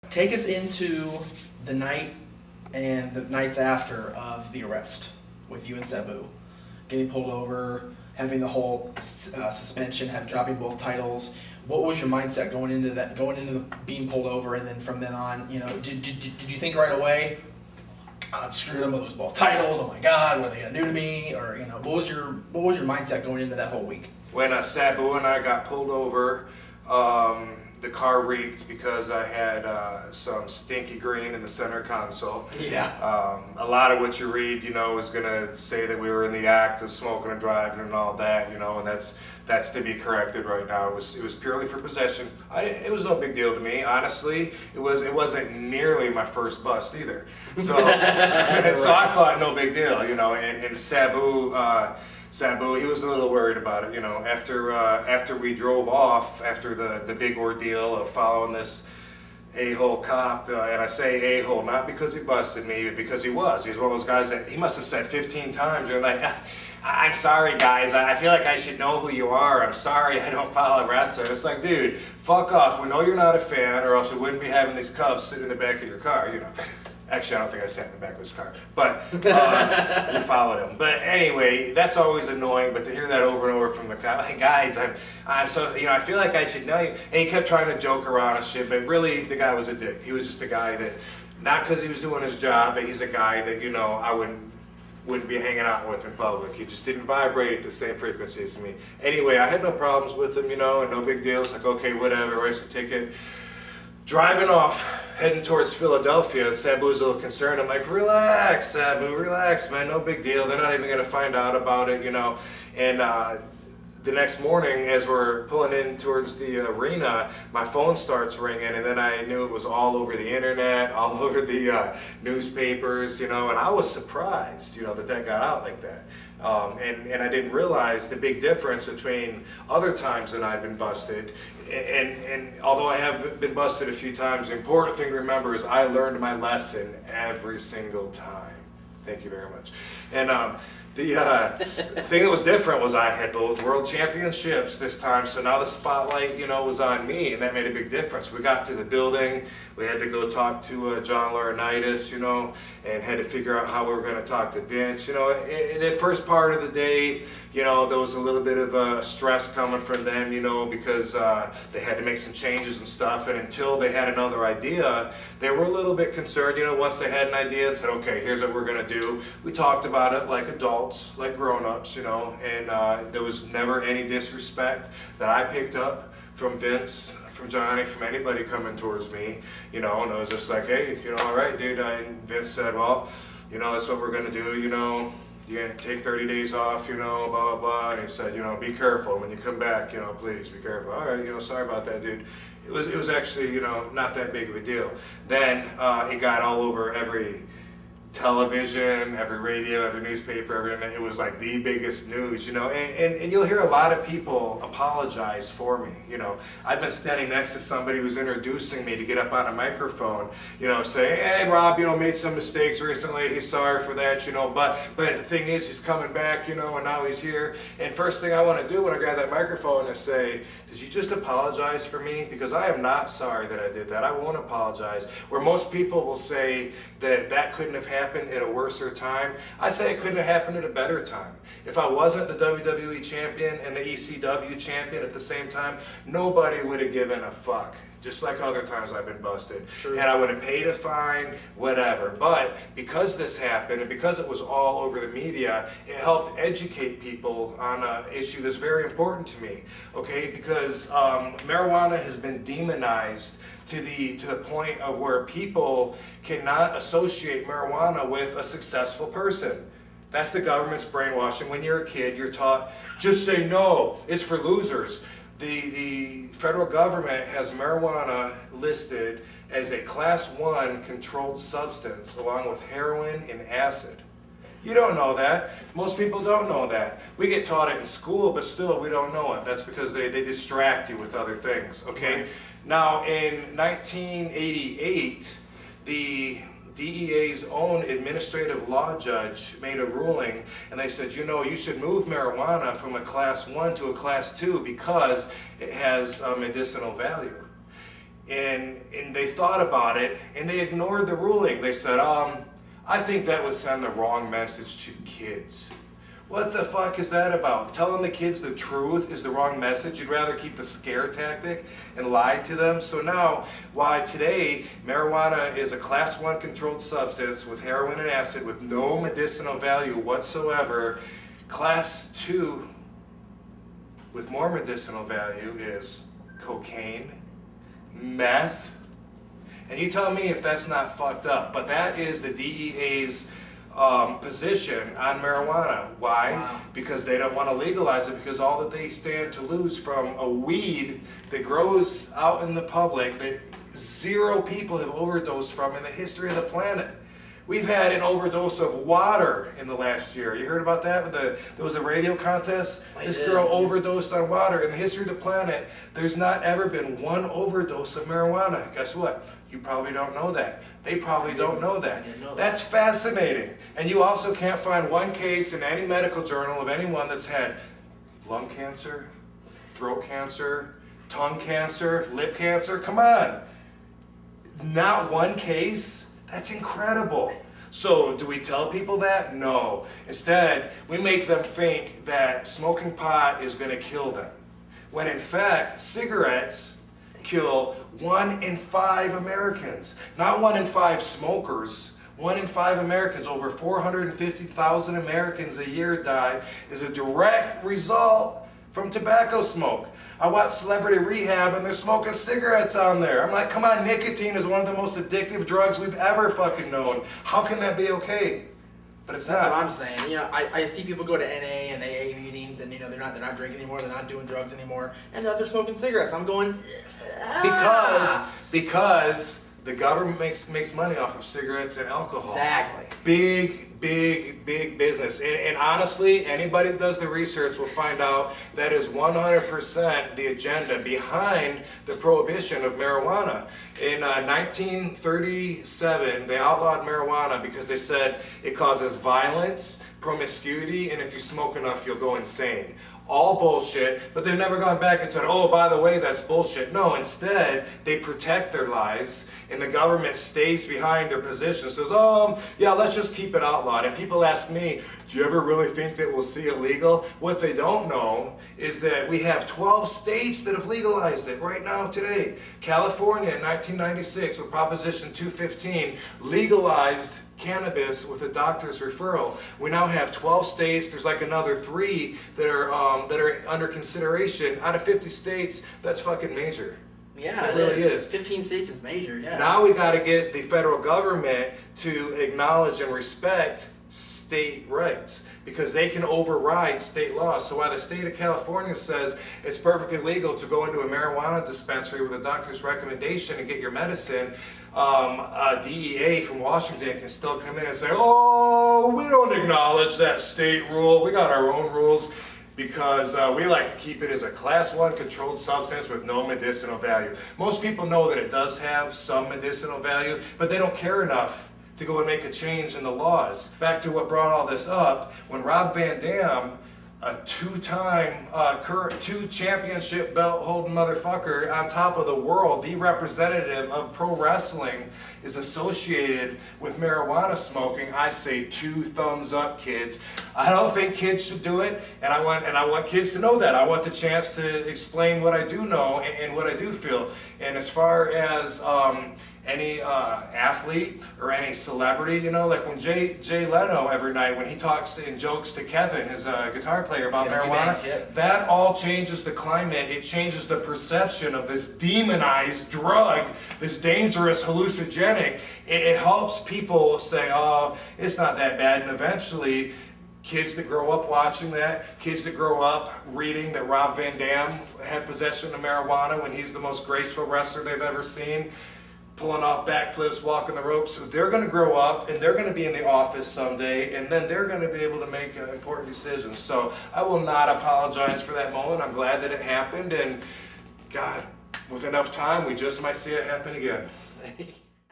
Take us into the night and the nights after of the arrest with you and Sabu. Getting pulled over, having the whole suspension, dropping both titles. What was your mindset going into that? Going into the being pulled over, and then from then on, did you think right away, I'm screwed, I'm gonna lose both titles? Oh my God, what are they gonna do to me? Or what was your mindset going into that whole week? When Sabu and I got pulled over, the car reeked because I had some stinky green in the center console. Yeah. A lot of what you read, is going to say that we were in the act of smoking and driving and all that, and that's to be corrected right now. It was purely for possession. It was no big deal to me, honestly. It wasn't nearly my first bust either. So, so I thought no big deal, and Sabu, he was a little worried about it, after we drove off, after the big ordeal of following this a-hole cop, and I say a-hole not because he busted me, but because he was. He's one of those guys that he must have said 15 times, you're like, I'm sorry guys, I feel like I should know who you are, I'm sorry I don't follow wrestling. It's like, dude, fuck off, we know you're not a fan, or else we wouldn't be having these cuffs sitting in the back of your car, Actually, I don't think I sat in the back of his car, but we followed him. But anyway, that's always annoying. But to hear that over and over from the cop, like, guys, I'm so, I feel like I should know you. And he kept trying to joke around and shit, but really, the guy was a dick. He was just a guy that, not because he was doing his job, but he's a guy that I wouldn't be hanging out with in public. He just didn't vibrate at the same frequency as me. Anyway, I had no problems with him, and no big deal. It's like, okay, whatever, where's the ticket? Driving off, heading towards Philadelphia, and Sabu's a little concerned. I'm like, relax, Sabu, relax, man, no big deal. They're not even gonna find out about it, And the next morning, as we're pulling in towards the arena, my phone starts ringing, and then I knew it was all over the internet, all over the newspapers, and I was surprised, that got out like that. And I didn't realize the big difference between other times that I've been busted, and although I have been busted a few times, the important thing to remember is I learned my lesson every single time. Thank you very much. And the thing that was different was I had both world championships this time, so now the spotlight, was on me, and that made a big difference. We got to the building, we had to go talk to John Laurinaitis, and had to figure out how we were going to talk to Vince. In the first part of the day, there was a little bit of stress coming from them, because they had to make some changes and stuff, and until they had another idea, they were a little bit concerned. Once they had an idea and said, okay, here's what we're going to do, we talked about it like adults, like grown-ups, and there was never any disrespect that I picked up from Vince, from Johnny, from anybody coming towards me, and it was just like, hey, all right, dude, and Vince said, well, that's what we're going to do, you're going to take 30 days off, blah, blah, blah, and he said, be careful when you come back, please be careful. All right, sorry about that, dude. It was actually, not that big of a deal. Then it got all over every television, every radio, every newspaper, it was like the biggest news, and you'll hear a lot of people apologize for me, I've been standing next to somebody who's introducing me to get up on a microphone, say, hey, Rob, made some mistakes recently, he's sorry for that, but the thing is, he's coming back, and now he's here, and first thing I want to do when I grab that microphone is say, did you just apologize for me? Because I am not sorry that I did that. I won't apologize. Where most people will say that couldn't have happened at a worser time, I say it couldn't have happened at a better time. If I wasn't the WWE champion and the ECW champion at the same time, nobody would have given a fuck. Just like other times I've been busted. True. And I would have paid a fine, whatever. But because this happened and because it was all over the media, it helped educate people on an issue that's very important to me. Okay, because marijuana has been demonized to the point of where people cannot associate marijuana with a successful person. That's the government's brainwashing. When you're a kid, you're taught, just say no, it's for losers. The federal government has marijuana listed as a Class 1 controlled substance along with heroin and acid. You don't know that. Most people don't know that. We get taught it in school, but still we don't know it. That's because they distract you with other things, okay? Right. Now, in 1988, the DEA's own administrative law judge made a ruling, and they said, you should move marijuana from a Class 1 to a Class 2 because it has medicinal value. and they thought about it, and they ignored the ruling. They said, I think that would send the wrong message to kids. What the fuck is that about? Telling the kids the truth is the wrong message. You'd rather keep the scare tactic and lie to them. So now, why today marijuana is a class 1 controlled substance with heroin and acid with no medicinal value whatsoever. Class 2 with more medicinal value is cocaine, meth, and you tell me if that's not fucked up. But that is the DEA's position on marijuana. Why? Wow. Because they don't want to legalize it, because all that they stand to lose from a weed that grows out in the public that 0 people have overdosed from in the history of the planet. We've had an overdose of water in the last year. You heard about that? There was a radio contest. This girl overdosed on water. In the history of the planet, there's not ever been one overdose of marijuana. Guess what? You probably don't know that. They probably don't know that. That's fascinating. And you also can't find one case in any medical journal of anyone that's had lung cancer, throat cancer, tongue cancer, lip cancer. Come on. Not one case? That's incredible. So do we tell people that? No. Instead, we make them think that smoking pot is going to kill them. When in fact, cigarettes kill 1 in 5 Americans. Not 1 in 5 smokers. 1 in 5 Americans, over 450,000 Americans a year die as a direct result from tobacco smoke. I watch Celebrity Rehab and they're smoking cigarettes on there. I'm like, come on, nicotine is one of the most addictive drugs we've ever fucking known. How can that be okay? But it's That's not. what I'm saying. You know, I see people go to NA and AA meetings, and you know they're not drinking anymore, they're not doing drugs anymore, and they're smoking cigarettes. I'm going Because the government makes money off of cigarettes and alcohol. Exactly. Big business. And honestly, anybody that does the research will find out that is 100% the agenda behind the prohibition of marijuana. In 1937, they outlawed marijuana because they said it causes violence, promiscuity, and if you smoke enough, you'll go insane. All bullshit, but they've never gone back and said, oh, by the way, that's bullshit. No, instead, they protect their lies, and the government stays behind their position. Says, yeah, let's just keep it outlawed. And people ask me, do you ever really think that we'll see it legal? What they don't know is that we have 12 states that have legalized it right now today. California in 1996 with Proposition 215 legalized cannabis with a doctor's referral. We now have 12 states. There's like another 3 that are under consideration. Out of 50 states, that's fucking major. Yeah, it really is. 15 states is major, yeah. Now we got to get the federal government to acknowledge and respect state rights, because they can override state laws. So while the state of California says it's perfectly legal to go into a marijuana dispensary with a doctor's recommendation and get your medicine, DEA from Washington can still come in and say, oh, we don't acknowledge that state rule. We got our own rules, because we like to keep it as a class 1 controlled substance with no medicinal value. Most people know that it does have some medicinal value, but they don't care enough to go and make a change in the laws. Back to what brought all this up, when Rob Van Dam, a 2-time, 2 championship belt holding motherfucker on top of the world, the representative of pro wrestling, is associated with marijuana smoking, I say 2 thumbs up, kids. I don't think kids should do it, and I want kids to know that. I want the chance to explain what I do know and what I do feel. And as far as any athlete or any celebrity, you know, like when Jay Leno every night, when he talks and jokes to Kevin, his guitar player, about marijuana, that all changes the climate. It changes the perception of this demonized drug, this dangerous hallucinogenic. It helps people say, oh, it's not that bad, and eventually kids that grow up watching that, kids that grow up reading that Rob Van Dam had possession of marijuana when he's the most graceful wrestler they've ever seen, pulling off backflips, walking the ropes. So they're going to grow up and they're going to be in the office someday, and then they're going to be able to make important decisions. So I will not apologize for that moment. I'm glad that it happened, and God, with enough time, we just might see it happen again.